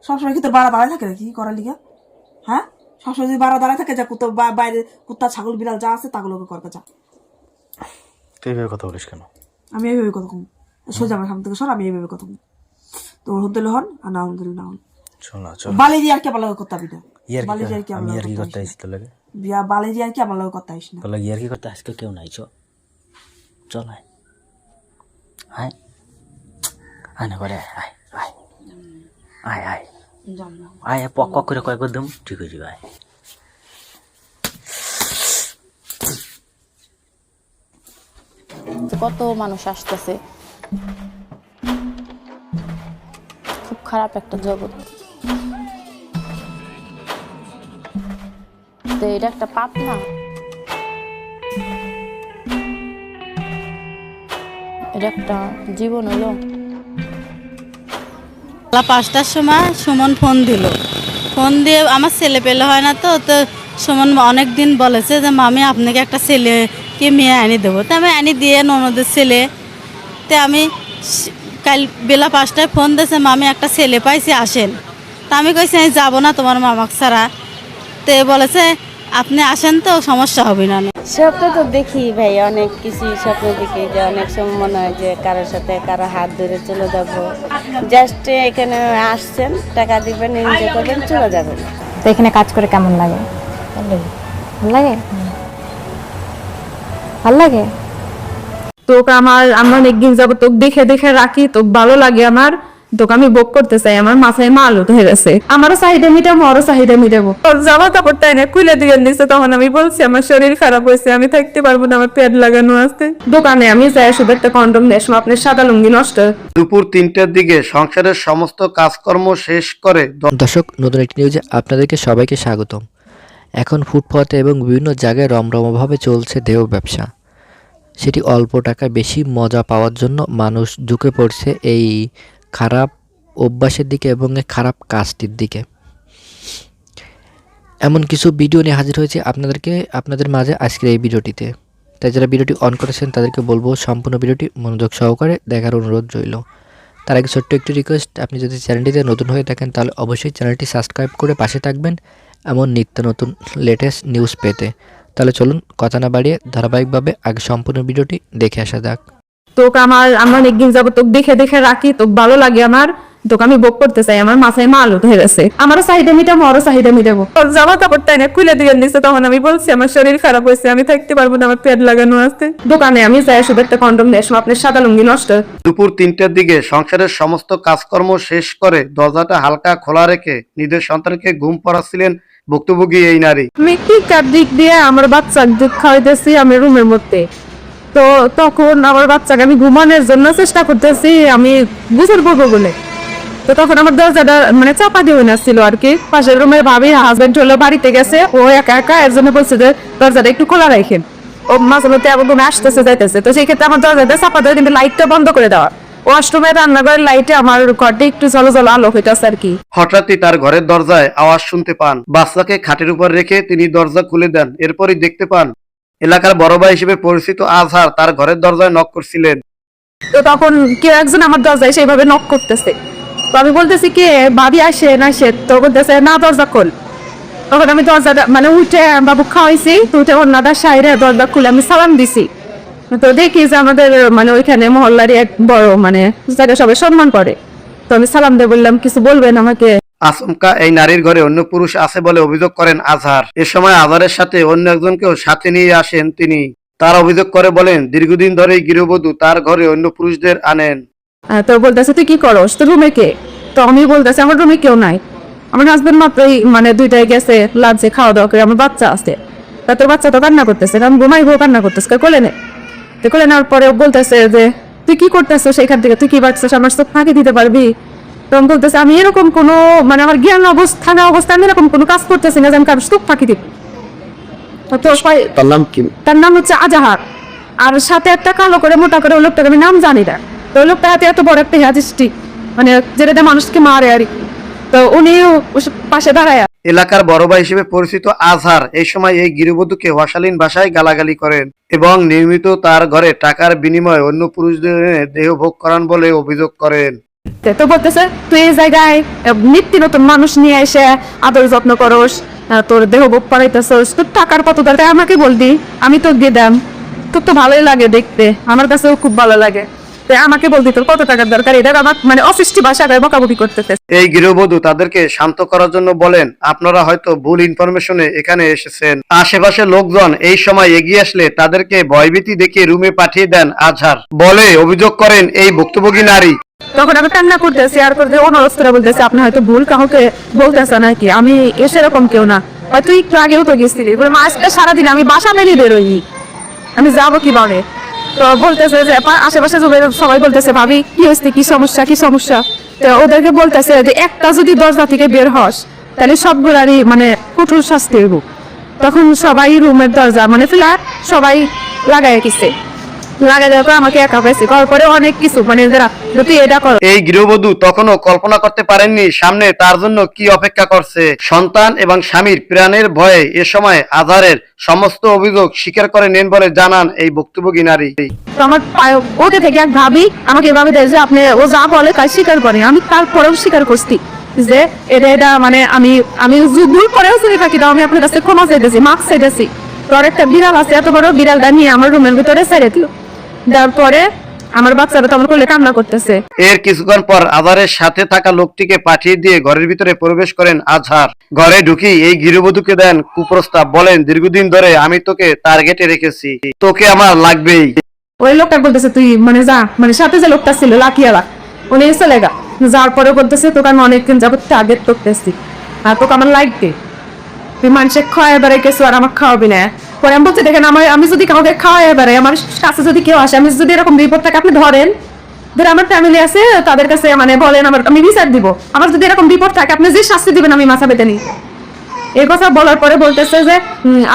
সবসময় কি তোর বাড়া দাঁড়ায় থাকে নাকি করার লিগা? হ্যাঁ, সবসময় যদি বাড়া দাঁড়ায় থাকে, যা কুত্তা বাইরে কুত্তা ছাগল বিড়াল যা আছে তাগুলোকে করবে যা। তুই এইভাবে কথা বলিস কেন? আমি এইভাবে কথা কম, সোজা আমার সামনে থেকে সর, আমি এইভাবে কথা কম। তোর হতে হন আর না হতে না হন। বালেরি আর কি আমার লাগে করতে না, বালেরি আর কি আমার লাগে করতে আইস তো লাগে বিয়া, বালেরি আর কি আমার লাগে করতে আইস না তো লাগে। আর কি করতে আজকে কেউ নাই, চল চল আয় আয় আয় না করে আয় আয় আয় আয় আয় পক পক করে কয়েকবার দম ঠিক হয়ে যাবে। আয় কত মানুষ আসতেছে, খুব খারাপ একটা জগৎ। তো এটা একটা পাপ না, এটা একটা জীবন হলো। 5টার সময় সুমন ফোন দিল, ফোন দিয়ে আমার ছেলে পেলে হয় না তো সুমন অনেক দিন বলেছে যে মামি আপনাকে একটা ছেলেকে মেয়ে আনি দেবো। তো আমি আনি দিয়ে ননদের ছেলে, তো আমি কাল বেলা 5টায় ফোন দিয়েছে মামি একটা ছেলে পাইছি আসেন। তা আমি কইছি আমি যাবো না তোমার মামাক ছাড়া। তো বলেছে আপনি আসেন তো সমস্যা হবে না। স্বপ্ন তো দেখি ভাই, অনেক কিছু স্বপ্ন দেখি, যে অনেক সময় মনে হয় যে কারোর সাথে কারো হাত ধরে চলে যাব, জাস্ট এখানে আসছেন টাকা দিবেন এনজয় করবেন চলে যাবেন। তো এখানে কাজ করে কেমন লাগে? ভালো লাগে, ভালো লাগে। তোকে আমার অনেকদিন যাবো তোকে দেখে দেখে রাখি, তোকে ভালো লাগে আমার, তোকে আমি ভোগ করতে চাই, আমার মাথায় মাল হয়ে গেছে। আমারও চাহিদা মিটাবো, আরো চাহিদা মিটাবো। তোর জামা কাপড় তাই না খুলে দিয়ে দিচ্ছে, তখন আমি বলছি আমার শরীর খারাপ হয়েছে, আমি থাকতে পারবো না, আমার পেট লাগানো আছে। দোকানে আমি যাই শুধু একটা কন্ডম নিয়ে আসবো, আপনার সাদা লুঙ্গি নষ্ট। দুপুর 3টার দিকে সংসারের সমস্ত কাজকর্ম শেষ করে। দর্শক, নতুন একটি নিউজে আপনাদেরকে সবাইকে স্বাগতম। এখন ফুটপাতে এবং বিভিন্ন জায়গায় রমরমভাবে চলছে দেহ ব্যবসা। সেটি অল্প টাকায় বেশি মজা পাওয়ার জন্য মানুষ ঝুঁকে পড়ছে এই খারাপ অভ্যাসের দিকে এবং এই খারাপ কাজটির দিকে। এমন কিছু ভিডিও নিয়ে হাজির হয়েছে আপনাদের মাঝে আজকের এই ভিডিওটিতে। তাই যারা ভিডিওটি অন করেছেন তাদেরকে বলবো সম্পূর্ণ ভিডিওটি মনোযোগ সহকারে দেখার অনুরোধ রইল। তার আগে ছোট্ট একটি রিকোয়েস্ট, আপনি যদি চ্যানেলটিতে নতুন হয়ে থাকেন তাহলে অবশ্যই চ্যানেলটি সাবস্ক্রাইব করে পাশে থাকবেন এমন নিত্য নতুন লেটেস্ট নিউজ পেতে। তাহলে চলুন কথা না বাড়িয়ে ধারাবাহিকভাবে আগে সম্পূর্ণ ভিডিওটি দেখে আসা যাক। তোকে আমার অনেকদিন যাবো তোকে দেখে দেখে রাখি, তোকে ভালো লাগে আমার, তোকে আমি ভোগ করতে চাই, আমার মাথায় মাল হয়ে গেছে। আমারও চাহিদা মিটাবো, আরো চাহিদা মিটাবো। তোর জামা কাপড় তাই না খুলে দিয়ে দিচ্ছে, তখন আমি বলছি আমার শরীর খারাপ হয়েছে, আমি থাকতে পারবো না, আমার পেট লাগানো আছে। দোকানে আমি যাই শুধু একটা কন্ডম নিয়ে আসবো, আপনার সাদা লুঙ্গি নষ্ট। দুপুর 3টার দিকে সংসারের সমস্ত কাজকর্ম শেষ করে দরজাটা হালকা খোলা রেখে নিজের সন্তানকে ঘুম পড়াচ্ছিলেন ভুক্তভোগী এই নারী। আমি টিকার দিক দিয়ে আমার বাচ্চাকে দুধ খাওয়াইতেছি আমি রুমের মধ্যে। তো তখন আমার বাচ্চাকে আমি ঘুমানোর জন্য চেষ্টা করতেছি, আমি গোসল করবো বলে। তো তখন আমার দরজাটা মানে চাপা দিয়ে আসছিল আর কি। পাশের রুমের ভাবি হাজবেন্ড হলো বাড়িতে গেছে, ও একা একা, এর জন্য বলছে যে দরজাটা একটু খোলা রাখেন। ও মাঝে মধ্যে আবার রুমে আসতেছে যাইতেছে, তো সেই ক্ষেত্রে আমার দরজাটা চাপা দেওয়া, কিন্তু লাইটটা বন্ধ করে দেওয়া। ওয়াশরুমে রান্নাঘরের লাইটে আমার ঘরটা একটু জল জল আলো হইতেছে আর কি। হঠাৎই তার ঘরের দরজায় আওয়াজ শুনতে পান। বাচ্চাকে খাটের উপর রেখে তিনি দরজা খুলে দেন। এরপরই দেখতে পান এলাকার বড় ভাই হিসেবে পরিচিত আজহার তার ঘরের দরজায় নক করছিলেন। তো তখন কেউ একজন আমার দরজায় সেইভাবে নক করতেছে। তো আমি বলতেছি কে, ভাবি আসে না সে, তো বলতেছে না দরজা খোল। তখন আমি দরজাটা মানে উঠে বাবু খাওয়াইছি, তো উঠে অন্যটা সাইরে দরজা খুলে আমি সালাম দিছি। তো দেখি যে আমাদের মানে ওইখানে মহল্লারই এক বড় মানে যাকে সবাই সম্মান করে। তো আমি সালাম দিয়ে বললাম কিছু বলবেন আমাকে। আচমকা এই নারীর ঘরে অন্য পুরুষ আছে বলে অভিযোগ করেন আজহার। এ সময় আজহারের সাথে অন্য একজনকেও সাথে নিয়ে আসেন তিনি। তার অভিযোগ করে বলেন দীর্ঘদিন ধরেই গৃহবধূ তার ঘরে অন্য পুরুষদের আনেন। তো বলতেছে তুই কি করস, তোর রুমে কে? তো আমি বলতেছি আমার রুমে কেউ নাই, আমার হাজবেন্ড মাত্রই মানে 2টায় গেছে লাঞ্চে খাওয়া দাওয়া করে, আমার বাচ্চা আছে। তা তোর বাচ্চা তো কান্না করতেছে, কারণ ঘুমাইবো কান্না করতেছে, কোলে নে। তো কোলে নেওয়ার পরে বলতেছে যে তুই কি করতেছো সেখান থেকে, তুই কি বাচ্চাস, আমার চোখ ফাঁকি দিতে পারবি? তখন বলতেছে আমি এরকম কোনো মানে আমার জ্ঞান থাকা অবস্থায় আমি এরকম কোনো কাজ করতেছি না যে আমি কারোর চোখ ফাঁকি দিব। তার নাম হচ্ছে আজাহার, আর সাথে একটা কালো করে মোটা করে ওই লোকটাকে আমি নাম জানি না। তো ওই লোকটা হাতে এত বড় একটা হাজিস্টি মানে যেটা মানুষকে মারে আর কি। তো উনিও পাশে দাঁড়ায়। এলাকার বড় ভাই হিসেবে পরিচিত আজহার এই সময় এই গৃহবধূকে অশালীন ভাষায় গালাগালি করেন এবং নিয়মিত তার ঘরে টাকার বিনিময়ে অন্য পুরুষদের দেহ ভোগ করান বলে অভিযোগ করেন। তো বলতেছে তুই এই জায়গায় নিত্য নতুন মানুষ নিয়ে এসে আদর যত্ন করস, তোর দেহ বোধ পড়াইতেছস, তোর টাকার কত দরকার আমাকে বলবি, আমি তো দিয়ে দাম, তোর তো ভালোই লাগে দেখতে, আমার কাছেও খুব ভালো লাগে, তাই আমাকে বলবি তোর কত টাকার দরকার। এটা আমার মানে অফিসটি ভাষায় বকাবকি করতেছে। এই গৃহবধূ তাদেরকে শান্ত করার জন্য বলেন, আপনারা হয়তো ভুল ইনফরমেশনে এখানে এসেছেন। আশেপাশের লোকজন এই সময় এগিয়ে আসলে তাদেরকে ভয়ভীতি দেখিয়ে রুমে পাঠিয়ে দেন আজহার। বলে অভিযোগ করেন এই ভুক্তভোগী নারী। তখন আমি কান্না করতেছি আর করতে অনুরোধ করে বলতেছি আপনি হয়তো ভুল কাউকে বলতেছে নাকি, আমি সেরকম কেউ না, হয়তো একটু আগেও তো গেছিলি, আজকে সারাদিন আমি বাসা বেরিয়ে বেরোইনি, আমি যাবো কিভাবে। তো বলতেছে যে আশেপাশে সবাই বলতেছে ভাবি কি হয়েছে, কি সমস্যা, কি সমস্যা। তো ওদেরকে বলতেছে যে একটা যদি দরজা থেকে বের হস তাহলে সবগুলারই মানে কঠোর শাস্তি হইব। তখন সবাই রুমের দরজা মানে ফ্ল্যাট সবাই লাগাই গেছে, লাগাই দেওয়ার পর আমাকে একা পাইছে, তারপরে অনেক কিছু মানে তুই এটা কর। এই গৃহবধূ তখনও কল্পনা করতে পারেননি সামনে তার জন্য কি অপেক্ষা করছে। সন্তান এবং স্বামীর প্রাণের ভয়ে এ সময় আজহারের সমস্ত অভিযোগ স্বীকার করে নেন বলে জানান এই ভুক্তভোগী নারী। আমার ওকে থেকে এক ভাবি আমাকে এভাবে দেয় যে আপনি ও যা বলে তাই স্বীকার করে, আমি তারপরেও স্বীকার করছি যে এটা মানে আমি ভুল করেও চলে থাকি, আমি আপনার কাছে ক্ষমা চাইতেছি, মাস্ক চাইতেছি। তোর একটা বিড়াল আছে, এত বড় বিড়ালটা নিয়ে আমার রুমের ভিতরে ছেড়ে দিল, তারপরে আমার বাচ্চারা তো আমার কোলে কান্না করতেছে। এর কিছুক্ষণ পর আজহারের সাথে থাকা লোকটিকে পাঠিয়ে দিয়ে ঘরের ভিতরে প্রবেশ করেন আজহার। ঘরে ঢুকি এই গৃহবধূকে দেন কুপ্রস্তাব, বলেন দীর্ঘদিন ধরে আমি তোকে টার্গেটে রেখেছি, তোকে আমার লাগবেই। ওই লোকটা বলতেছে তুই মানে যা, মানে সাথে যে লোকটা ছিল লাকিয়ালা উনি চলে গা, যার পরে বলতেছে তোকে আমি অনেকদিন যাবত টার্গেট করতেছি আর তোকে আমার লাগবে, তুই মানুষে খাওয়াই বেড়াই গেছো আর আমার খাওয়াবি না। পরে আমি বলছি দেখেন আমি যদি কাউকে খাওয়াই বেড়াই, আমার কাছে যদি কেউ আসে, আমি যদি এরকম রিপোর্ট থাকে আপনি ধরেন, ধরে আমার ফ্যামিলি আছে তাদের কাছে মানে বলেন আমি বিচার দিব, আমার যদি এরকম রিপোর্ট থাকে আপনি যে শাস্তি দিবেন আমি মাথা পেতে নিই। এই কথা বলার পরে বলতেছে যে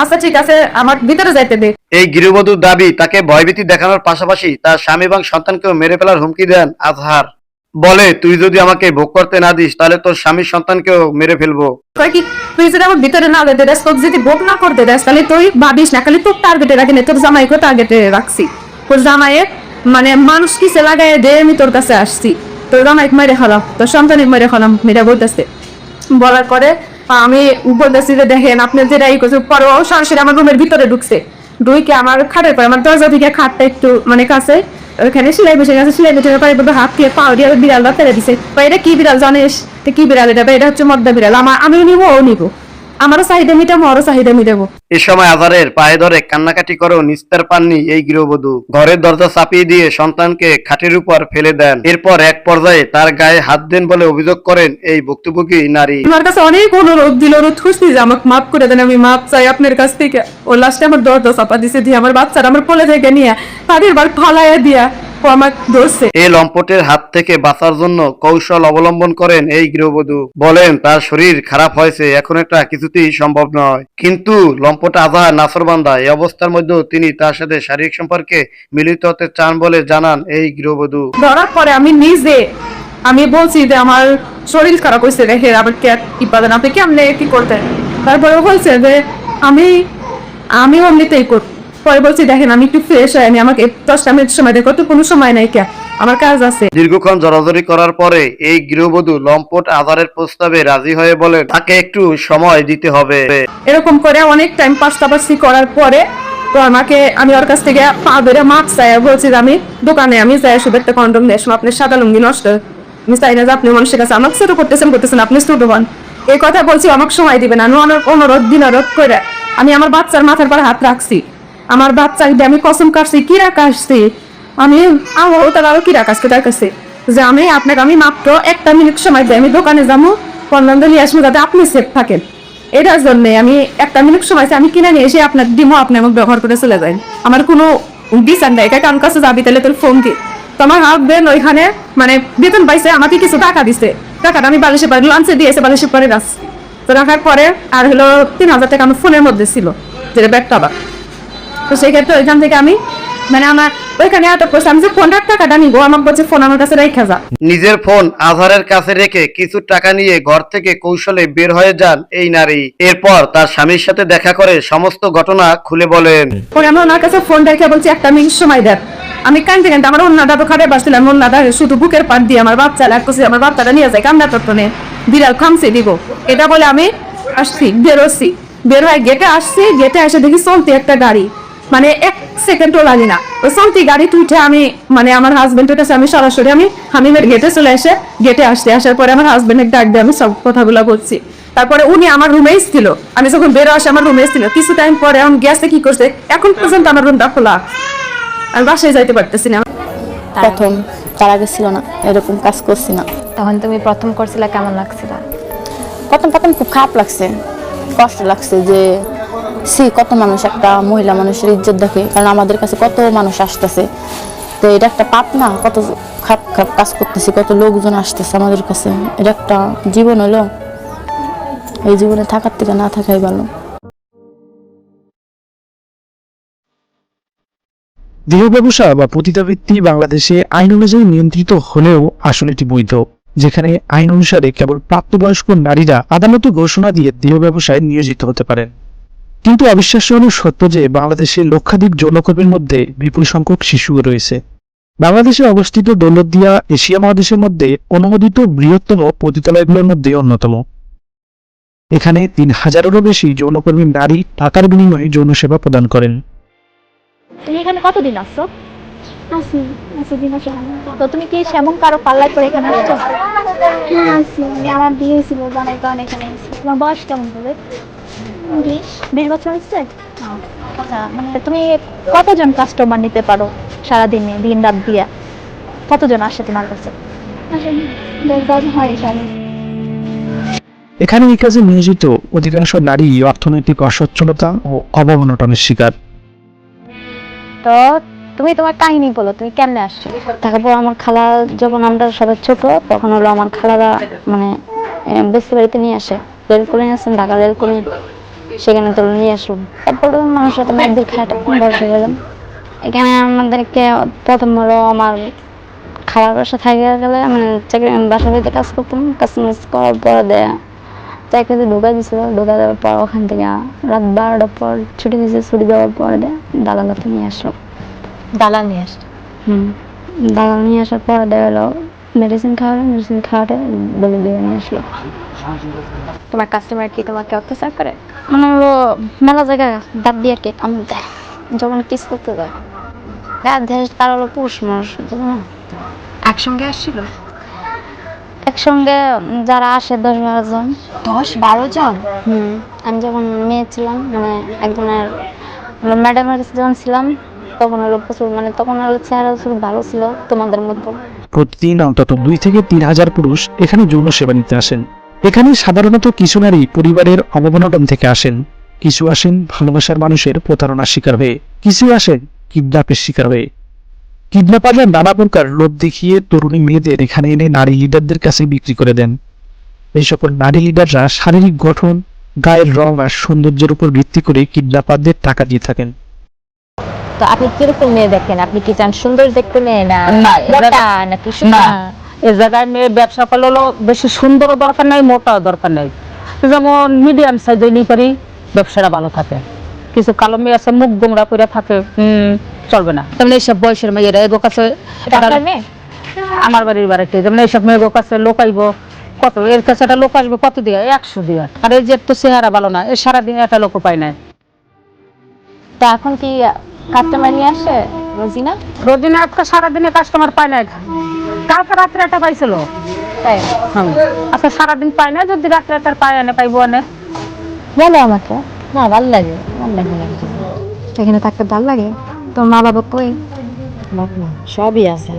আচ্ছা ঠিক আছে আমার ভিতরে যাইতে দে। এই গৃহবধূর দাবি তাকে ভয়ভীতি দেখানোর পাশাপাশি তার স্বামী এবং সন্তানকেও মেরে ফেলার হুমকি দেন আজহার। বলে তুই যদি আমাকে ভোগ করতে না দিস তাহলে তোর স্বামীর সন্তানকেও মেরে ফেলবো। কি তুই যদি আমার ভিতরে না যেতে দেস, তোর যদি ভোগ না করতে দেস তাহলে তুই ভাবিস না, খালি তোর টার্গেটে রাখি না, তোর জামাইকে টার্গেটে রাখছি, তোর জামাইয়ের মানে মানুষ কিসে লাগাই দে আমি তোর কাছে আসছি, তোর জামাইকে মেরে খালাম, তোর সন্তানিক মেরে খালাম, মেয়েটা বলতেছে। বলার পরে আমি বলতেছি যে দেখেন আপনি যেটা এই করছে, পরে ও সরাসরি আমার রুমের ভিতরে ঢুকছে, ঢুকে আমার খাটের পরে আমার দরজা থেকে খাটটা একটু মানে কাছে ওখানে সেলাই বসে গেছে, সেলাই বসে পরে হাত দিয়ে পাও দিয়ে বিড়ালটা ফেলে দিছে। এটা কি বিড়াল জানিস, কি বিড়াল এটা হচ্ছে মদ্দা বিড়াল, আমিও নিবো ও নিবো, আমারও চাহিদা মিটাবো ওরও চাহিদা মিটাবো। এ সময় আজহারের পায়ে ধরে কান্নাকাটি করেও নিস্তার পাননি এই গৃহবধূ। ঘরের দরজা চাপিয়ে দিয়ে সন্তানকে খাটের উপর ফেলে দেন। এরপর এক পর্যায়ে তার গায়ে হাত দেন বলে অভিযোগ করেন এই ভুক্তভোগী নারী। আমার কাছে অনেক অনুরোধ দিল, অনুরোধ খুশি যে আমাকে মাফ করে দেন, আমি মাফ চাই আপনার কাছ থেকে। ও লাস্টে আমার দরজা চাপা দিছে দিয়ে আমার বাচ্চারা আমার কোলে থেকে নিয়ে তাদের বার ফালাইয়া দিয়া ও আমার ধরছে। এই লম্পটের হাত থেকে বাঁচার জন্য কৌশল অবলম্বন করেন এই গৃহবধূ। বলেন তার শরীর খারাপ হয়েছে, এখন এটা কিছুতেই সম্ভব নয়, কিন্তু লম্পট আজহার নাসরবান্দা। এই অবস্থার মধ্যেও তিনি তার সাথে শারীরিক সম্পর্কে মিলিত হতে চান বলে জানান এই গৃহবধূ। ধরার পরে আমি বলছি যে আমার শরীর খারাপ হয়েছে, রেখে আবার কি পাবেন আপনি, কেমনে কি করতেন। তারপরে বলছে যে আমি অমনিতেই করব। পরে বলছি দেখেন আমি একটু ফ্রেশ হয়নি, আমাকে 10টা মিনিট সময় দেখো, তো কোনো সময় নাই, কে আমার কাজ আছে। দীর্ঘক্ষণ জড়াজড়ি করার পরে এই গৃহবধূ লম্পট আজহারের প্রস্তাবে রাজি হয়ে বলেন তাকে একটু সময় দিতে হবে। এরকম করে অনেক টাইম পাশাপাশি করার পরে তো আমি ওর কাছ থেকে পা ধরে মাপ চাই, বলছি যে আমি দোকানে আমি যাই শুধু একটা কন্ডম নিয়ে আসবো, আপনার সাদা লুঙ্গি নষ্ট, আমি চাই না যে আপনি মানুষের কাছে আমাকে ছোট করতেছেন আপনি ছোট হন, এই কথা বলছি, আমাকে সময় দিবেন। আমি অনুরোধ দিনারোধ করে আমি আমার বাচ্চার মাথার পর হাত রাখছি, আমার বাচ্চাকে আমি কসম কাটছি কি রাখা আসছি, আমি তার আরো কি রাখা আসছে তার কাছে যে আমি মাত্র 1টা মিনিট সময় দিই, আমি দোকানে যাবো কন্ডম নিয়ে আসবো যাতে আপনি সেফ থাকেন, এটার জন্য আমি 1টা মিনিট সময় আমি কিনে নিয়ে এসে আপনার ডিমো আপনি আমাকে ব্যবহার করে চলে যান, আমার কোনো বিচার নাই, কারণ কাছে যাবি তাহলে তোর ফোন দি। তো আমার হাজবেন্ড ওইখানে মানে বেতন পাইছে, আমাকে কিছু টাকা দিছে, টাকাটা আমি বালিশে পারে লাঞ্চে দিয়েছে, বালিশে পরে রাখছি, তো রাখার পরে আর হলো 3000 টাকা আমার ফোনের মধ্যে ছিল যেটা ব্যাগটা আবার। তো সেই ক্ষেত্রে ওইখান থেকে আমি মানে আমার ওইখানে আটক করছি, আমি যে 15 টাকাটা নিবো আমার বলছে ফোন আমার কাছে রেখে যা। নিজের ফোন আজহারের কাছে রেখে কিছু টাকা নিয়ে ঘর থেকে কৌশলে বের হয়ে যান এই নারী। এরপর তার স্বামীর সাথে দেখা করে সমস্ত ঘটনা খুলে বলেন। পরে আমি ওনার কাছে ফোন রেখে বলছি 1টা মিনিট সময় দেন, আমি কান্দতে কান্দতে আমার অন্যটা তো খাটে বসছিলাম, অন্যটা শুধু বুকের পাট দিয়ে আমার বাচ্চা লাগতেছে, আমার বাচ্চাটা নিয়ে যায় কান্না তত্ত্বনে বিড়াল খামছে দিব, এটা বলে আমি আসছি, বেরোচ্ছি, বের হয়ে গেটে আসছি, গেটে এসে দেখি চলতি একটা গাড়ি, মানে 1 সেকেন্ডও লাগে না, ওই চলতি গাড়ি তুইঠে আমি মানে আমার হাজবেন্ডের কাছে আমি সরাসরি আমি হামিমের গেটে চলে এসে গেটে আসছি, আসার পরে আমার হাজবেন্ডের ডাক দিয়ে আমি সব কথাগুলো বলছি। তারপরে উনি আমার রুমে ছিল, আমি যখন বেরো আসে আমার রুমে ছিল, কিছু টাইম পরে আমি গেছে কি করছে, এখন পর্যন্ত আমার রুমটা খোলা, আমি বাসায় যাইতে পারতেছি না। প্রথম, তার আগে ছিল না, এরকম কাজ করছি না। তখন তুমি প্রথম করছিলে, কেমন লাগছিল? প্রথম খুব খারাপ লাগছে, কষ্ট লাগছে যে কত মানুষ একটা মহিলা মানুষের ইজ্জত দেখে, কারণ আমাদের কাছে কত মানুষ আসতেছে, তো এটা একটা পাপ না, কত খারাপ খারাপ কাজ করতেছি, কত লোকজন আসতেছে আমাদের কাছে, এটা একটা জীবন হলো, এই জীবনে থাকার থেকে না থাকাই ভালো। দেহ ব্যবসা বা পতিতাবৃত্তি বাংলাদেশে আইন অনুযায়ী নিয়ন্ত্রিত হলেও আসলে এটি বৈধ, যেখানে আইন অনুসারে কেবল প্রাপ্তবয়স্ক নারীরা আদালতে ঘোষণা দিয়ে দেহ ব্যবসায় নিয়োজিত হতে পারেন। কিন্তু অবিশ্বাস্য হল সত্য যে বাংলাদেশে লক্ষাধিক যৌনকর্মীর মধ্যে বিপুল সংখ্যক শিশুও রয়েছে। বাংলাদেশে অবস্থিত দৌলতদিয়া এশিয়া মহাদেশের মধ্যে অনুমোদিত বৃহত্তম পতিতালয়গুলোর মধ্যে অন্যতম। এখানে 3000-এরও বেশি যৌনকর্মী নারী টাকার বিনিময়ে যৌন সেবা প্রদান করেন। তুমি এখানে কতদিন আসছো? তো তুমি কি সেমন কারো পাল্লায় পরে এখানে আসছো? আমার বিয়ে ছিল জানাই কারণে এখানে তোমার বয়স কেমন হবে? 20 বছর হচ্ছে। আচ্ছা, মানে তুমি কতজন কাস্টমার নিতে পারো সারাদিনে, দিন রাত দিয়া কতজন আসে তোমার কাছে? এখানে এই কাজে নিয়োজিত অধিকাংশ নারী অর্থনৈতিক অসচ্ছলতা ও অবনটনের শিকার। তো তুমি তোমার কাহিনী বলো, তুমি কেমনে আসছো? তারপর আমার খালা যখন আমরা সবাই ছোট তখন হলো আমার খালারা মানে বেশি বাড়িতে নিয়ে আসে, রেল করে নিয়ে আসেন, ঢাকা রেল করে, সেখানে তো নিয়ে আসলাম। তারপরে মানুষের সাথে একদিন খাটা বসে গেলাম। এখানে আমাদেরকে প্রথম হলো আমার খালার বাসা থাকে গেলে মানে চাকরি বাসা বাড়িতে কাজ করতাম, কাজ করার পরে দেয় চাকরিতে ঢোকা দিছিল, ঢোকা দেওয়ার পর ওখান থেকে রাত 12টার পর ছুটি দিয়েছে, ছুটি দেওয়ার পরে দালালতে নিয়ে আসলো। দালাল নিয়ে আসছো? দালাল নিয়ে আসার পরে দেওয়া হলো মেডিসিন খাওয়াতে বলে দিয়ে নিয়ে আসলো। তোমার কাস্টমার কি তোমাকে অত্যাচার করে? মানে মেলা জায়গায় দাঁত দিয়ে আর কি আমি দেয়, যখন কিস করতে যায় দাঁত দেয়, তার হলো পুরুষ মানুষ একসঙ্গে আসছিল? একসঙ্গে যারা আসে 10-12 জন। 10-12 জন? আমি যখন মেয়ে ছিলাম মানে একজনের ম্যাডামের কাছে যখন ছিলাম তখন হলো প্রচুর মানে তখন হলো চেহারা ভালো ছিল তোমাদের মতো। প্রতিদিন অন্তত 2 থেকে 3000 পুরুষ এখানে যৌন সেবা নিতে আসেন। এখানে সাধারণত কিছু নারী পরিবারের অবনটন থেকে আসেন, কিছু আসেন ভালোবাসার মানুষের প্রতারণার শিকার হয়ে, কিছু আসেন কিডন্যাপের শিকার হয়ে। কিডন্যাপাররা নানা প্রকার লোভ দেখিয়ে তরুণী মেয়েদের এখানে এনে নারী লিডারদের কাছে বিক্রি করে দেন। এই সকল নারী লিডাররা শারীরিক গঠন, গায়ের রং আর সৌন্দর্যের উপর ভিত্তি করে কিডন্যাপারদের টাকা দিয়ে থাকেন। তো আপনি কিরকম মেয়ে দেখেন? আপনি কি চান সুন্দর দেখতে মেয়ে না মোটা নাকি? না, এ জায়গায় মেয়ে ব্যবসা করলে হলো বেশি সুন্দরও দরকার নাই, মোটাও দরকার নাই, যেমন মিডিয়াম সাইজ হইলেই পারি ব্যবসাটা ভালো থাকে। কিছু কালো মেয়ে আছে মুখ গোমরা করে থাকে, চলবে না। তেমন এইসব বয়সের মেয়েরা এগো কাছে আমার বাড়ির বাড়িতে যেমন এইসব মেয়ে কাছে লোক আইব কত, এর কাছে একটা লোক আসবে কত দিয়ে? 100 দিয়ে। আর এই যে তো চেহারা ভালো না, এ সারাদিন একটা লোক পায় না। তা এখন কি কাস্টমার নিয়ে আসে রোজিনা? রোজিনা আজকে সারাদিনে কাস্টমার পায় না, কালকে রাত্রে একটা পাইছিল। তাই? আচ্ছা সারাদিন পায় না, যদি রাত্রে একটা পায় আনে পাইবো আনে। বলো আমাকে। না ভালো লাগে, ভালো লাগে। এখানে থাকতে ভালো লাগে। তোর মা বাবা কই? সবই আছে।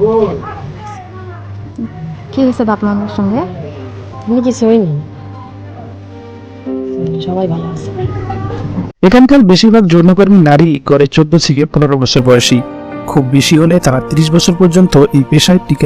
কি হয়েছে বাপ মামার সঙ্গে? কিছু হয়নি, সবাই ভালো আছে। এখানকার বেশিরভাগ যৌনকর্মী নারী গড়ে 14 থেকে 15 বছর বয়সী, খুব বেশি হলে তারা 30 বছর পর্যন্ত এই পেশায় টিকে